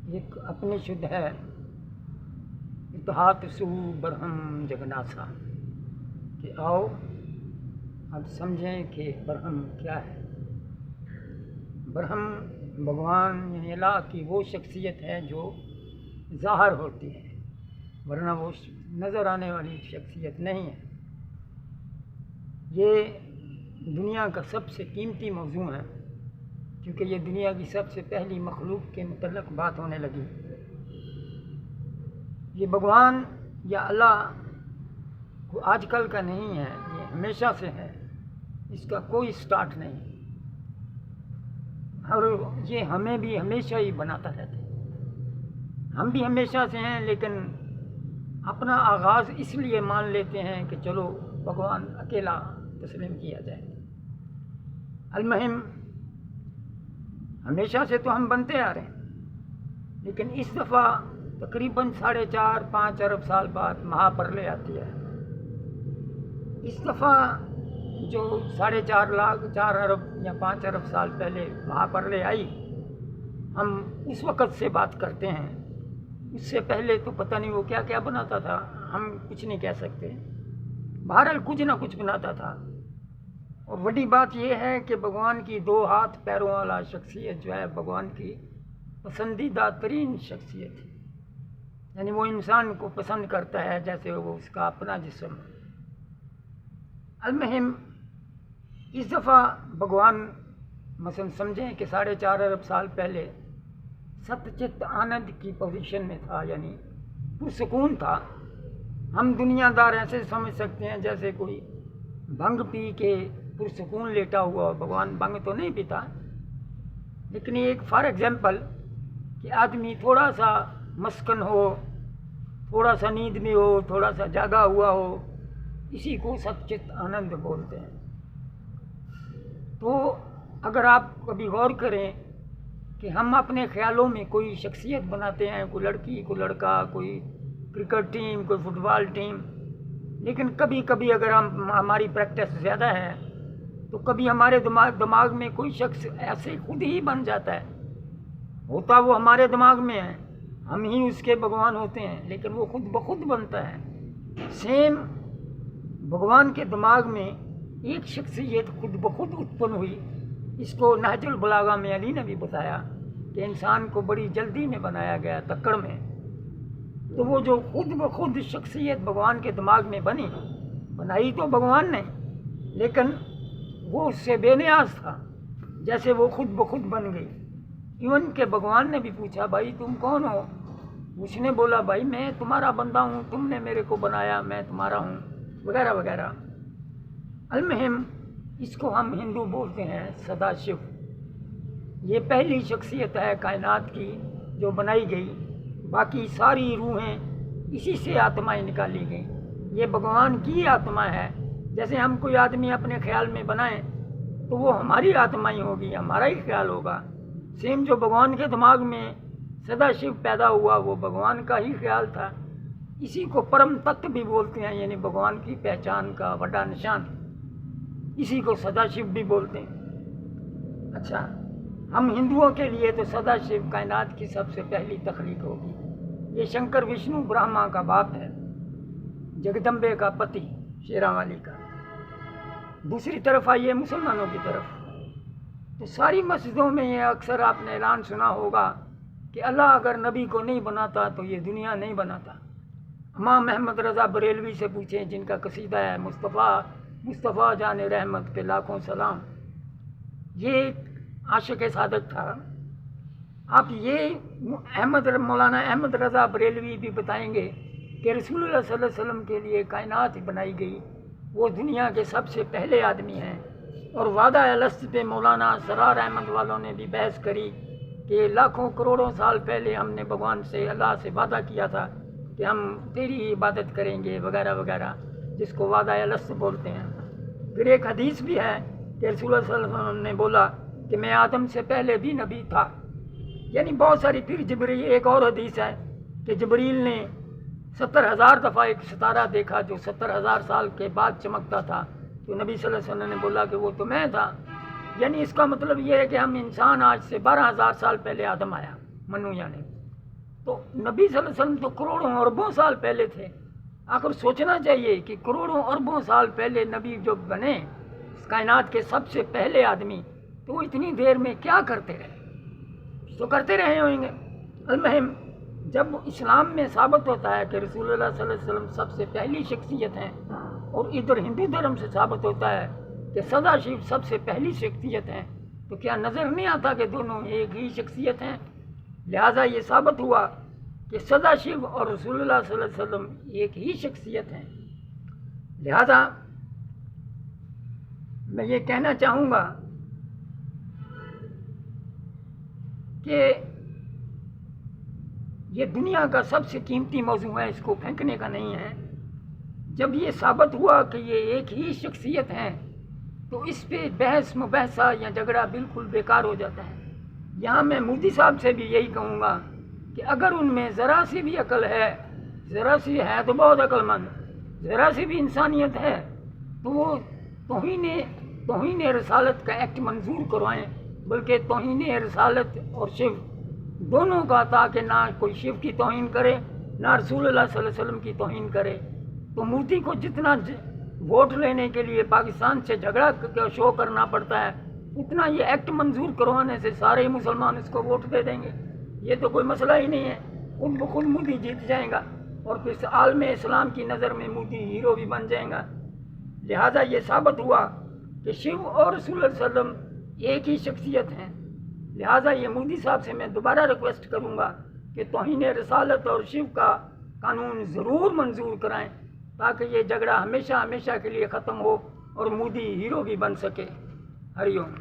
ایک اپنی شدھ ہے اتحاد سو برہم جگناسا کہ آؤ اب سمجھیں کہ برہم کیا ہے۔ برہم بھگوان یعنی اللہ کی وہ شخصیت ہے جو ظاہر ہوتی ہے، ورنہ وہ نظر آنے والی شخصیت نہیں ہے۔ یہ دنیا کا سب سے قیمتی موضوع ہے، کیونکہ یہ دنیا کی سب سے پہلی مخلوق کے متعلق بات ہونے لگی۔ یہ بھگوان یا اللہ کو آج کل کا نہیں ہے، یہ ہمیشہ سے ہے، اس کا کوئی سٹارٹ نہیں، اور یہ ہمیں بھی ہمیشہ ہی بناتا رہتا ہے۔ ہم بھی ہمیشہ سے ہیں، لیکن اپنا آغاز اس لیے مان لیتے ہیں کہ چلو بھگوان اکیلا تسلیم کیا جائے۔ المہم ہمیشہ سے تو ہم بنتے آ رہے ہیں، لیکن اس دفعہ تقریباً 4.5-5 ارب سال بعد مہا پرلے آتی ہے۔ اس دفعہ جو 4.5 ارب یا 5 ارب سال پہلے مہا پرلے آئی، ہم اس وقت سے بات کرتے ہیں۔ اس سے پہلے تو پتہ نہیں وہ کیا کیا بناتا تھا، ہم کچھ نہیں کہہ سکتے، بہرحال کچھ نہ کچھ بناتا تھا۔ اور بڑی بات یہ ہے کہ بھگوان کی 2 ہاتھ پیروں والا شخصیت جو ہے بھگوان کی پسندیدہ ترین شخصیت ہے، یعنی وہ انسان کو پسند کرتا ہے جیسے وہ اس کا اپنا جسم ہے۔ المہم اس دفعہ بھگوان مثلا سمجھیں کہ 4.5 ارب سال پہلے ست چت آنند کی پوزیشن میں تھا، یعنی پرسکون تھا۔ ہم دنیا دار ایسے سمجھ سکتے ہیں جیسے کوئی بھنگ پی کے پرسکون لیٹا ہوا، بھگوان بھنگ تو نہیں پیتا، لیکن ایک فار ایگزامپل کہ آدمی تھوڑا سا مسکن ہو، تھوڑا سا نیند میں ہو، تھوڑا سا جاگا ہوا ہو، اسی کو ست چت آنند بولتے ہیں۔ تو اگر آپ کبھی غور کریں کہ ہم اپنے خیالوں میں کوئی شخصیت بناتے ہیں، کوئی لڑکی، کوئی لڑکا، کوئی کرکٹ ٹیم، کوئی فٹ بال ٹیم، لیکن کبھی کبھی اگر ہماری پریکٹس زیادہ ہے تو کبھی ہمارے دماغ میں کوئی شخص ایسے خود ہی بن جاتا ہے، ہوتا وہ ہمارے دماغ میں ہے، ہم ہی اس کے بھگوان ہوتے ہیں، لیکن وہ خود بخود بنتا ہے۔ سیم بھگوان کے دماغ میں ایک شخصیت خود بخود اتپن ہوئی، اس کو نہج البلاغہ میں علی نے بھی بتایا کہ انسان کو بڑی جلدی میں بنایا گیا، تکڑ میں۔ تو وہ جو خود بخود شخصیت بھگوان کے دماغ میں بنائی تو بھگوان نے، لیکن وہ اس سے بے نیاز تھا، جیسے وہ خود بخود بن گئی۔ ایون کہ بھگوان نے بھی پوچھا بھائی تم کون ہو؟ اس نے بولا بھائی میں تمہارا بندہ ہوں، تم نے میرے کو بنایا، میں تمہارا ہوں، وغیرہ وغیرہ۔ المہم اس کو ہم ہندو بولتے ہیں سدا شیو۔ یہ پہلی شخصیت ہے کائنات کی جو بنائی گئی، باقی ساری روحیں اسی سے آتمائیں نکالی گئیں۔ یہ بھگوان کی آتما ہے۔ جیسے ہم کوئی آدمی اپنے خیال میں بنائیں تو وہ ہماری آتما ہی ہوگی، ہمارا ہی خیال ہوگا۔ سیم جو بھگوان کے دماغ میں سدا شیو پیدا ہوا وہ بھگوان کا ہی خیال تھا۔ اسی کو پرم تت بھی بولتے ہیں، یعنی بھگوان کی پہچان کا بڑا نشان، اسی کو سدا شیو بھی بولتے ہیں۔ اچھا، ہم ہندوؤں کے لیے تو سدا شیو کائنات کی سب سے پہلی تخلیق ہوگی۔ یہ شنکر وشنو برہما کا باپ ہے، جگدمبے کا پتی، شیراں والی کا۔ دوسری طرف آئیے مسلمانوں کی طرف، تو ساری مسجدوں میں یہ اکثر آپ نے اعلان سنا ہوگا کہ اللہ اگر نبی کو نہیں بناتا تو یہ دنیا نہیں بناتا۔ امام محمد رضا بریلوی سے پوچھیں جن کا قصیدہ ہے مصطفیٰ جان رحمت پہ لاکھوں سلام، یہ عاشق صادق تھا۔ آپ یہ مولانا احمد رضا بریلوی بھی بتائیں گے کہ رسول اللہ صلی اللہ علیہ وسلم کے لیے کائنات بنائی گئی، وہ دنیا کے سب سے پہلے آدمی ہیں۔ اور وعدہ الست پہ مولانا سرار احمد والوں نے بھی بحث کری کہ لاکھوں کروڑوں سال پہلے ہم نے بھگوان سے، اللہ سے وعدہ کیا تھا کہ ہم تیری عبادت کریں گے، وغیرہ وغیرہ، جس کو وعدہ الست بولتے ہیں۔ پھر ایک حدیث بھی ہے کہ رسول اللہ صلی اللہ علیہ وسلم نے بولا کہ میں آدم سے پہلے بھی نبی تھا، یعنی بہت ساری۔ پھر جبریل، ایک اور حدیث ہے کہ جبریل نے 70,000 دفعہ ایک ستارہ دیکھا جو 70,000 سال کے بعد چمکتا تھا، تو نبی صلی اللہ علیہ وسلم نے بولا کہ وہ تو میں تھا۔ یعنی اس کا مطلب یہ ہے کہ ہم انسان آج سے 12,000 سال پہلے آدم آیا، منو یعنی تو نبی صلی اللہ علیہ وسلم تو کروڑوں اربوں سال پہلے تھے. آخر سوچنا چاہیے کہ کروڑوں اربوں سال پہلے نبی جو بنے اس کائنات کے سب سے پہلے آدمی، تو وہ اتنی دیر میں کیا کرتے رہے؟ تو کرتے رہے ہوئیں گے. المہم جب اسلام میں ثابت ہوتا ہے کہ رسول اللہ صلی اللہ علیہ وسلم سب سے پہلی شخصیت ہیں، اور ادھر ہندو دھرم سے ثابت ہوتا ہے کہ سدا شیو سب سے پہلی شخصیت ہیں، تو کیا نظر نہیں آتا کہ دونوں ایک ہی شخصیت ہیں؟ لہٰذا یہ ثابت ہوا کہ سدا شیو اور رسول اللہ صلی اللہ علیہ وسلم ایک ہی شخصیت ہیں. لہذا میں یہ کہنا چاہوں گا کہ یہ دنیا کا سب سے قیمتی موضوع ہے، اس کو پھینکنے کا نہیں ہے. جب یہ ثابت ہوا کہ یہ ایک ہی شخصیت ہیں تو اس پہ بحث مباحثہ یا جھگڑا بالکل بیکار ہو جاتا ہے. یہاں میں مودی صاحب سے بھی یہی کہوں گا کہ اگر ان میں ذرا سی بھی عقل ہے، ذرا سی ہے تو بہت عقل مند، ذرا سی بھی انسانیت ہے، تو وہ توہین رسالت کا ایکٹ منظور کروائیں، بلکہ توہین رسالت اور شیو دونوں کا، تاکہ نہ کوئی شیو کی توہین کرے نہ رسول اللہ صلی اللہ علیہ وسلم کی توہین کرے. تو مودی کو جتنا ووٹ لینے کے لیے پاکستان سے جھگڑا شو کرنا پڑتا ہے، اتنا یہ ایکٹ منظور کروانے سے سارے مسلمان اس کو ووٹ دے دیں گے. یہ تو کوئی مسئلہ ہی نہیں ہے، خود بخود مودی جیت جائے گا، اور پھر عالم اسلام کی نظر میں مودی ہیرو بھی بن جائے گا. لہٰذا یہ ثابت ہوا کہ شیو اور رسول اللہ علیہ وسلم ایک ہی شخصیت ہیں. لہٰذا یہ مودی صاحب سے میں دوبارہ ریکویسٹ کروں گا کہ توہین رسالت اور شیو کا قانون ضرور منظور کرائیں، تاکہ یہ جھگڑا ہمیشہ کے لیے ختم ہو اور مودی ہیرو بھی بن سکے. ہری اوم.